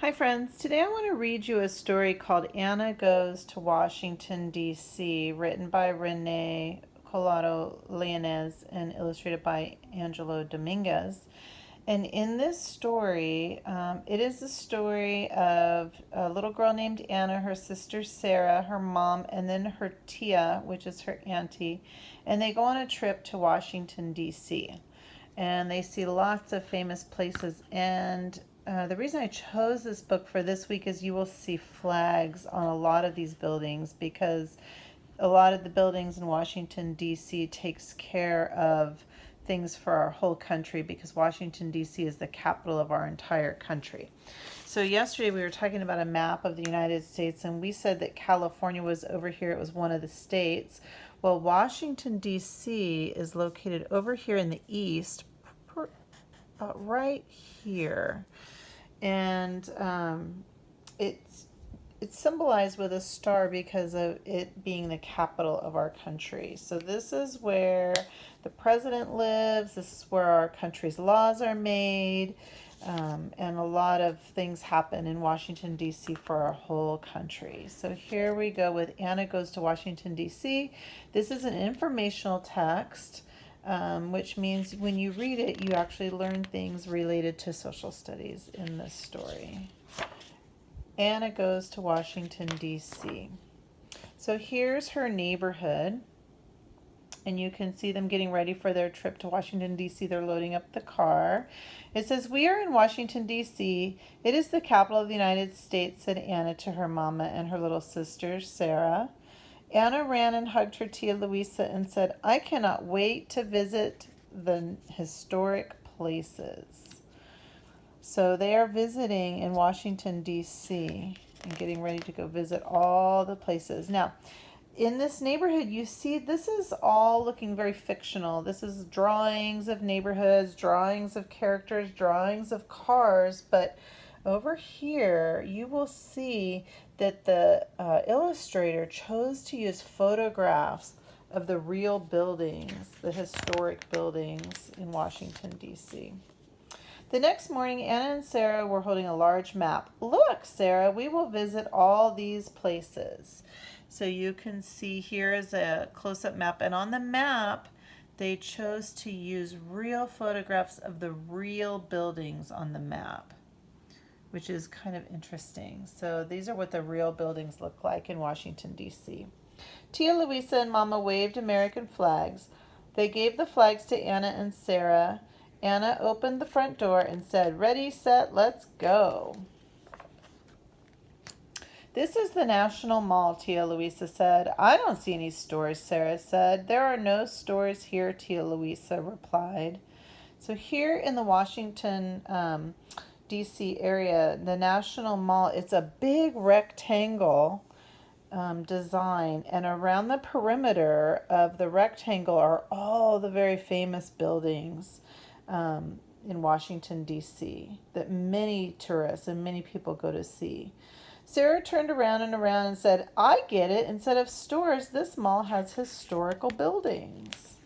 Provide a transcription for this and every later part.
Hi friends, today I want to read you a story called Anna Goes to Washington, D.C., written by Renee Colado Leonez and illustrated by Angelo Dominguez. And in this story, it is the story of a little girl named Anna, her sister Sarah, her mom, and then her tia, which is her auntie. And they go on a trip to Washington, D.C. And they see lots of famous places. And the reason I chose this book for this week is you will see flags on a lot of these buildings because a lot of the buildings in Washington, D.C. takes care of things for our whole country because Washington, D.C. is the capital of our entire country. So yesterday we were talking about a map of the United States and we said that California was over here. It was one of the states. Well, Washington, D.C. is located over here in the east, right here. And it's symbolized with a star because of it being the capital of our country. So this is where the president lives. This is where our country's laws are made. And a lot of things happen in Washington, D.C. for our whole country. So here we go with Anna Goes to Washington, D.C. This is an informational text, which means when you read it, you actually learn things related to social studies in this story. Anna Goes to Washington, D.C. So here's her neighborhood. And you can see them getting ready for their trip to Washington, D.C. They're loading up the car. It says, "We are in Washington, D.C. It is the capital of the United States," said Anna to her mama and her little sister, Sarah. Anna ran and hugged her tia Louisa and said, "I cannot wait to visit the historic places." So they are visiting in Washington, D.C. and getting ready to go visit all the places. Now, in this neighborhood, you see this is all looking very fictional. This is drawings of neighborhoods, drawings of characters, drawings of cars, but over here you will see that the illustrator chose to use photographs of the real buildings, the historic buildings in Washington, D.C. The next morning, Anna and Sarah were holding a large map. "Look, Sarah, we will visit all these places." So you can see here is a close-up map. And on the map, they chose to use real photographs of the real buildings on the map, which is kind of interesting. So these are what the real buildings look like in Washington, D.C. Tia Louisa and Mama waved American flags. They gave the flags to Anna and Sarah. Anna opened the front door and said, "Ready, set, let's go." "This is the National Mall," Tia Louisa said. "I don't see any stores," Sarah said. "There are no stores here," Tia Louisa replied. So here in the Washington, D.C. area, the National Mall, it's a big rectangle design, and around the perimeter of the rectangle are all the very famous buildings in Washington, D.C. that many tourists and many people go to see. Sarah turned around and said, "I get it. Instead of stores, this mall has historical buildings."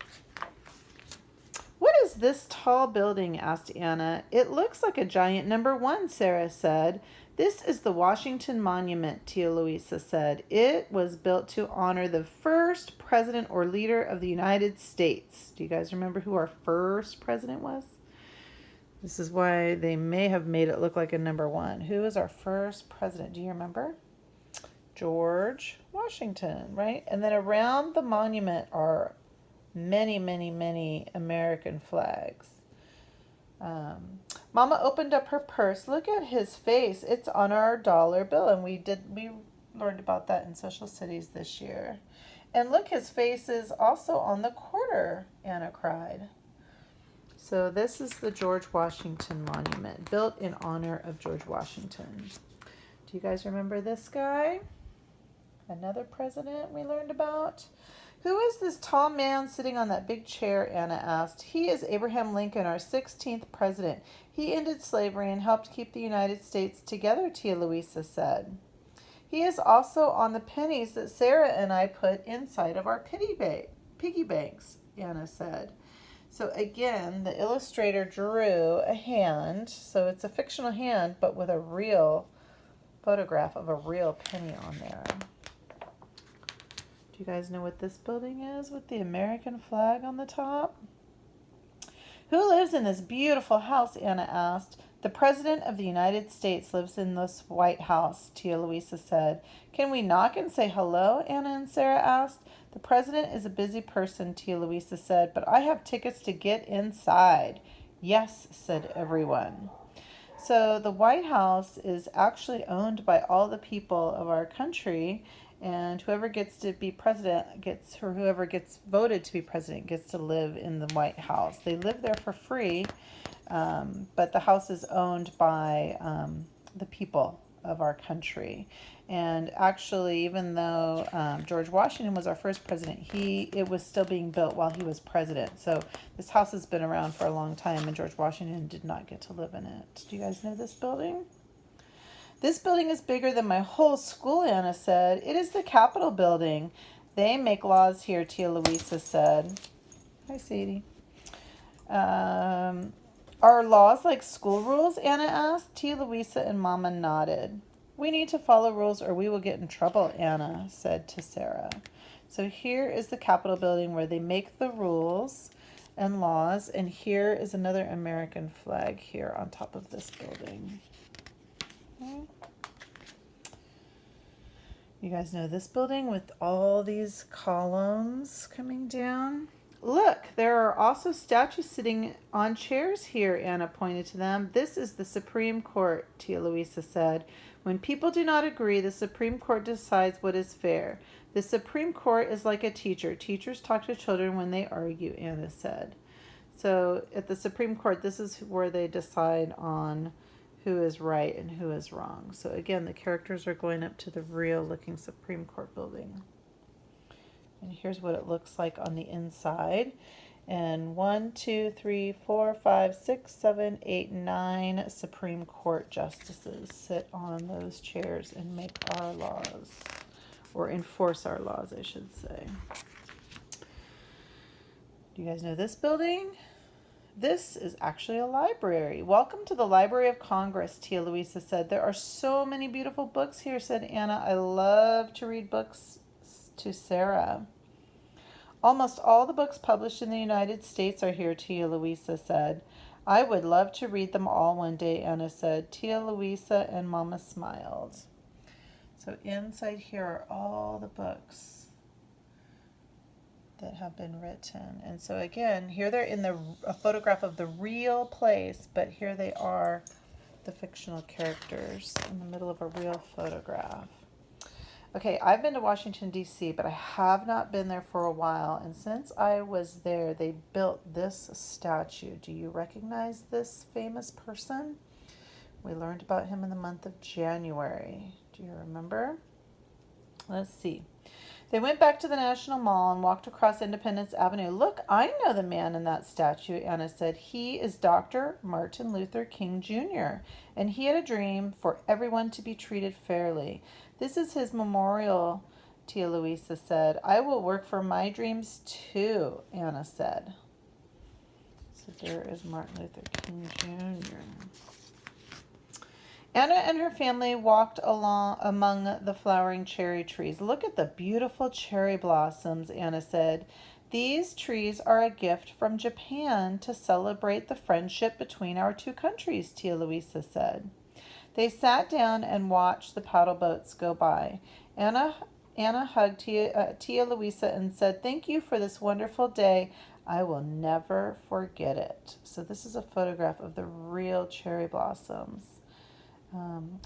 "What is this tall building?" asked Anna. "It looks like a giant number one," Sarah said. "This is the Washington Monument," Tia Louisa said. "It was built to honor the first president or leader of the United States." Do you guys remember who our first president was? This is why they may have made it look like a number one. Who was our first president? Do you remember? George Washington, right? And then around the monument are many, many, many American flags. Mama opened up her purse. "Look at his face. It's on our dollar bill." And we learned about that in social studies this year. "And look, his face is also on the quarter," Anna cried. So this is the George Washington Monument, built in honor of George Washington. Do you guys remember this guy? Another president we learned about. "Who is this tall man sitting on that big chair?" Anna asked. "He is Abraham Lincoln, our 16th president. He ended slavery and helped keep the United States together," Tia Louisa said. "He is also on the pennies that Sarah and I put inside of our piggy banks," Anna said. So again, the illustrator drew a hand. So it's a fictional hand, but with a real photograph of a real penny on there. Do you guys know what this building is with the American flag on the top? Who lives in this beautiful house? Anna asked. The President of the United States lives in this White House, Tia Louisa said. Can we knock and say hello? Anna and Sarah asked. The President is a busy person, Tia Louisa said, but I have tickets to get inside. Yes, said everyone. So the White House is actually owned by all the people of our country, and whoever gets to be president gets, or whoever gets voted to be president gets to live in the White House. They live there for free, but the house is owned by the people of our country. And actually, even though George Washington was our first president, it was still being built while he was president. So this house has been around for a long time, and George Washington did not get to live in it. Do you guys know this building? This building is bigger than my whole school, Anna said. It is the Capitol building. They make laws here, Tia Louisa said. Hi, Sadie. Are laws like school rules? Anna asked. Tia Louisa and Mama nodded. We need to follow rules or we will get in trouble, Anna said to Sarah. So here is the Capitol building where they make the rules and laws, and here is another American flag here on top of this building. Okay. You guys know this building with all these columns coming down? Look, there are also statues sitting on chairs here, Anna pointed to them. This is the Supreme Court, Tia Louisa said. When people do not agree, the Supreme Court decides what is fair. The Supreme Court is like a teacher. Teachers talk to children when they argue, Anna said. So at the Supreme Court, this is where they decide on who is right and who is wrong. So again, the characters are going up to the real looking Supreme Court building. And here's what it looks like on the inside. And 1, 2, 3, 4, 5, 6, 7, 8, 9 Supreme Court justices sit on those chairs and make our laws, or enforce our laws, I should say. Do you guys know this building? This is actually a library. Welcome to the Library of Congress, Tia Louisa said. There are so many beautiful books here, said Anna. I love to read books to Sarah. Almost all the books published in the United States are here, Tia Louisa said. I would love to read them all one day, Anna said. Tia Louisa and Mama smiled. So inside here are all the books that have been written. And so again, here they're in a photograph of the real place, but here they are, the fictional characters in the middle of a real photograph. Okay, I've been to Washington, D.C., but I have not been there for a while. And since I was there, they built this statue. Do you recognize this famous person? We learned about him in the month of January. Do you remember? Let's see. They went back to the National Mall and walked across Independence Avenue. Look, I know the man in that statue, Anna said. He is Dr. Martin Luther King Jr., and he had a dream for everyone to be treated fairly. This is his memorial, Tia Louisa said. I will work for my dreams too, Anna said. So there is Martin Luther King Jr. Anna and her family walked along among the flowering cherry trees. Look at the beautiful cherry blossoms, Anna said. These trees are a gift from Japan to celebrate the friendship between our two countries, Tia Louisa said. They sat down and watched the paddle boats go by. Anna hugged Tia Louisa and said, "Thank you for this wonderful day. I will never forget it." So this is a photograph of the real cherry blossoms.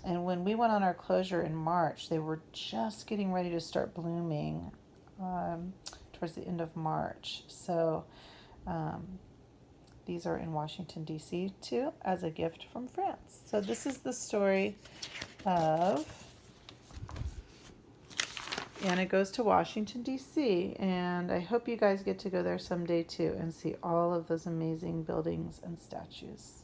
And when we went on our closure in March, they were just getting ready to start blooming towards the end of March. So these are in Washington, D.C. too, as a gift from France. So this is the story of Anna Goes to Washington, D.C. And I hope you guys get to go there someday too and see all of those amazing buildings and statues.